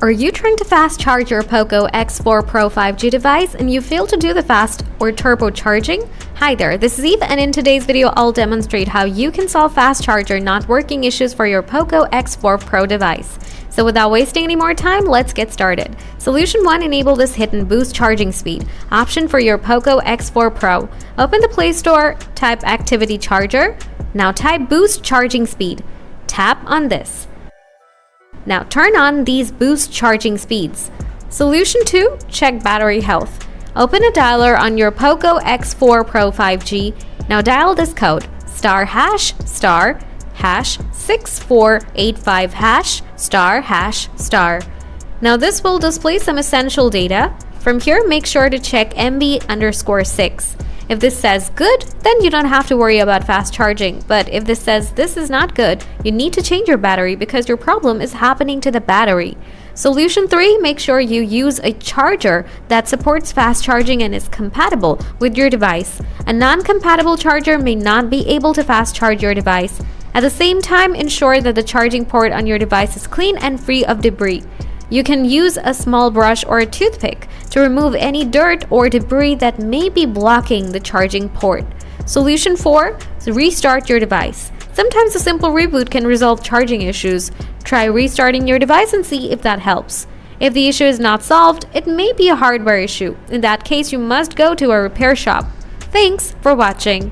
Are you trying to fast charge your Poco X4 Pro 5G device and you fail to do the fast or turbo charging? Hi there, this is Eve, and in today's video I'll demonstrate how you can solve fast charger not working issues for your Poco X4 Pro device. So without wasting any more time, let's get started. Solution 1, enable this hidden boost charging speed option for your Poco X4 Pro. Open the Play Store, type Activity Charger. Now type Boost Charging Speed. Tap on this. Now turn on these boost charging speeds. Solution 2, check battery health. Open a dialer on your Poco X4 Pro 5G. Now dial this code *#*6485#*#*. Now this will display some essential data. From here, make sure to check MB_6. If this says good, then you don't have to worry about fast charging. But if this says this is not good, you need to change your battery because your problem is happening to the battery. Solution 3, make sure you use a charger that supports fast charging and is compatible with your device. A non-compatible charger may not be able to fast charge your device. At the same time, ensure that the charging port on your device is clean and free of debris. You can use a small brush or a toothpick to remove any dirt or debris that may be blocking the charging port. Solution 4, restart your device. Sometimes a simple reboot can resolve charging issues. Try restarting your device and see if that helps. If the issue is not solved, it may be a hardware issue. In that case, you must go to a repair shop. Thanks for watching.